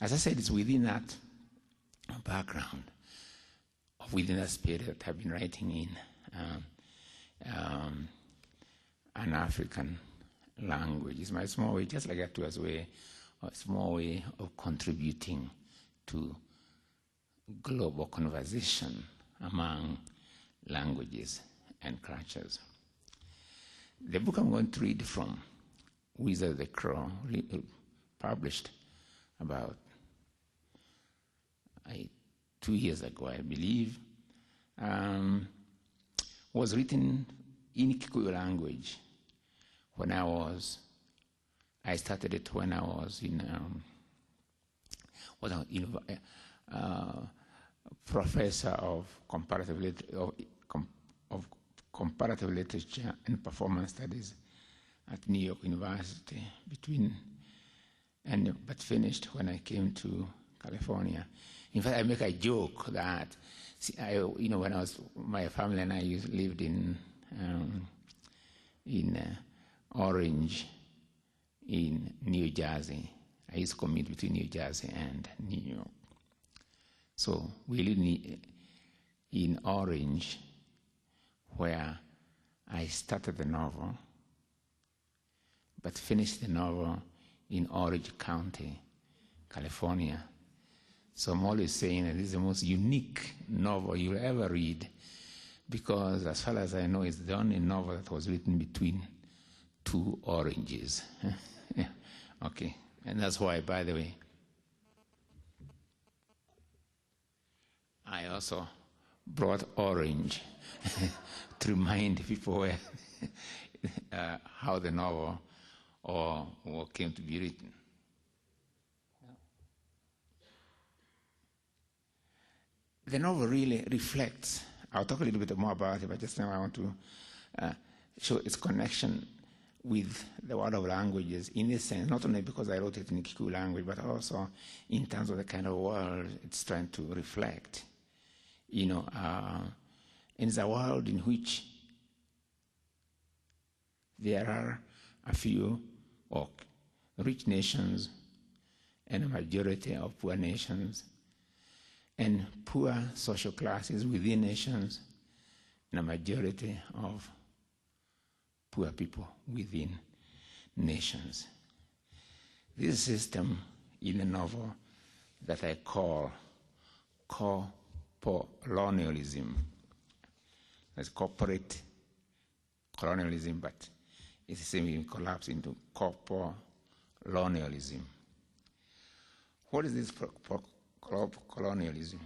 As I said, it's within that background, within that spirit that I've been writing in an African language. It's my small way, just like that was a small way of contributing to global conversation among languages and cultures. The book I'm going to read from, Wizard of the Crow, published about 2 years ago, I believe, was written in Kikuyu language when I started it when I was in professor of comparative literature and performance studies at New York University but finished when I came to California. In fact, I make a joke that, when my family and I lived in Orange, in New Jersey. I used to commute between New Jersey and New York. So we lived in Orange, where I started the novel, but finished the novel in Orange County, California. So I'm always saying that this is the most unique novel you'll ever read, because as far as I know, it's the only novel that was written between two oranges. Yeah. Okay, and that's why, by the way, I also brought orange to remind people how the novel or what came to be written. The novel really reflects, I'll talk a little bit more about it, but just now I want to show its connection with the world of languages in this sense, not only because I wrote it in Kikuyu language, but also in terms of the kind of world it's trying to reflect. And it's a world in which there are a few rich nations and a majority of poor nations, and poor social classes within nations, and a majority of poor people within nations. This system in the novel that I call Corpolonialism. That's corporate colonialism, but it's the same thing, collapse into Corpolonialism. What is this colonialism?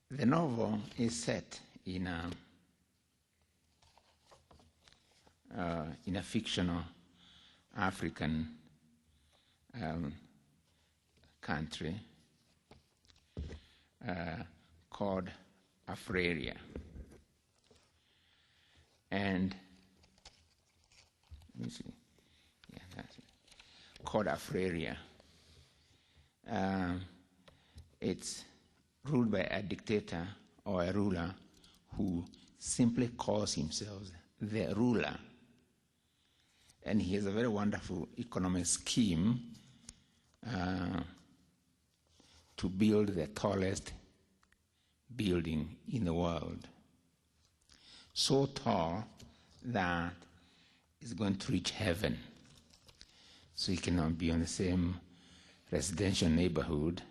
The novel is set in a fictional African country called Africa. And let me see. Yeah, that's it. Called Africa. It's ruled by a dictator or a ruler who simply calls himself the ruler. And he has a very wonderful economic scheme to build the tallest building in the world. So tall that it's going to reach heaven. So it cannot be on the same residential neighborhood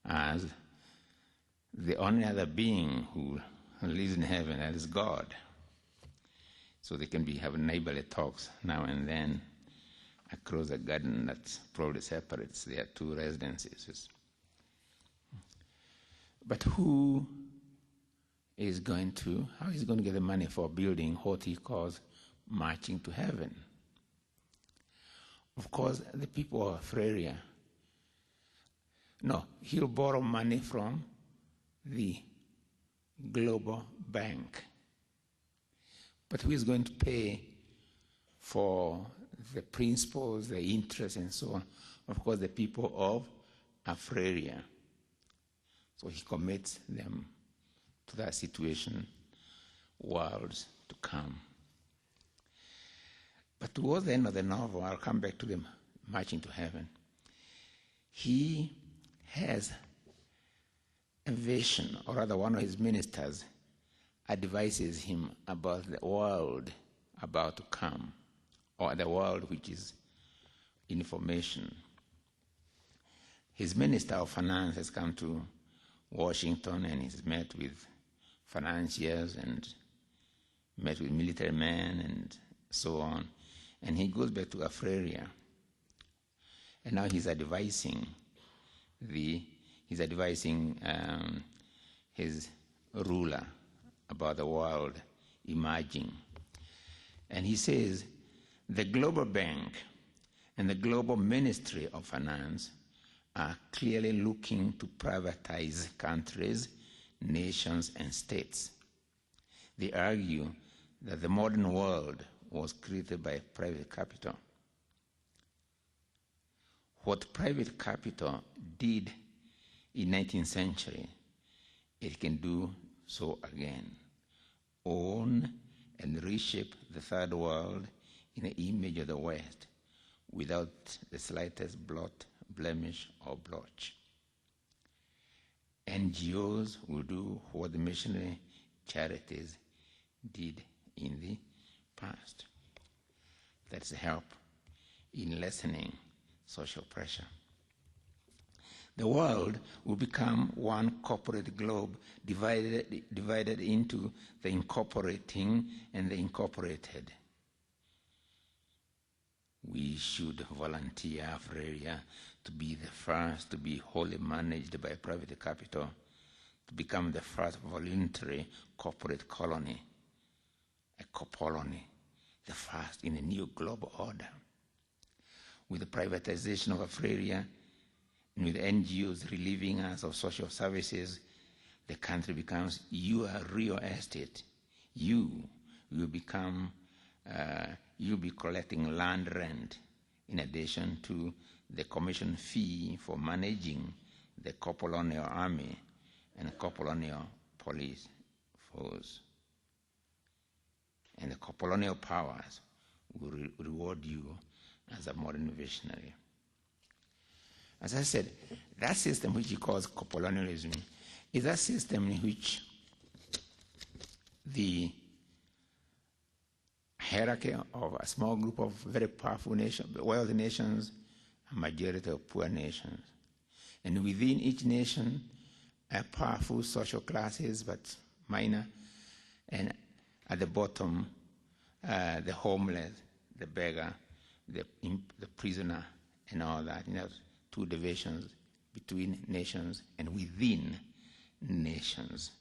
as the only other being who lives in heaven, that is God. So they can have neighborly talks now and then across a garden that probably separates their two residences. But how is he going to get the money for building what he calls marching to heaven? Of course, the people of Africa, he'll borrow money from the global bank. But who is going to pay for the principles, the interest, and so on? Of course, the people of Africa. So he commits them to that situation, worlds to come. But towards the end of the novel, I'll come back to the marching to heaven. He has a vision, or rather one of his ministers advises him about the world about to come, or the world which is information. His minister of finance has come to Washington and he's met with financiers and met with military men and so on. And he goes back to Africa. And now he's advising his ruler about the world emerging. And he says, the Global Bank and the Global Ministry of Finance are clearly looking to privatize countries, nations, and states. They argue that the modern world was created by private capital. What private capital did in 19th century, it can do so again. Own and reshape the third world in the image of the West without the slightest blot, blemish, or blotch. NGOs will do what the missionary charities did in the past. That's help in lessening social pressure. The world will become one corporate globe divided into the incorporating and the incorporated. We should volunteer, Australia, to be the first to be wholly managed by private capital, to become the first voluntary corporate colony, a Corpolonialism, the first in a new global order. With the privatization of Australia, and with NGOs relieving us of social services, the country becomes your real estate. You will become, you'll be collecting land rent in addition to the commission fee for managing the Corpolonial army and the Corpolonial police force. And the Corpolonial powers will reward you as a modern visionary. As I said, that system which he calls Corpolonialism is a system in which the hierarchy of a small group of very powerful nations, wealthy nations, a majority of poor nations. And within each nation, powerful social classes, but minor, and at the bottom, the homeless, the beggar, the prisoner, and all that. You know, two divisions between nations and within nations.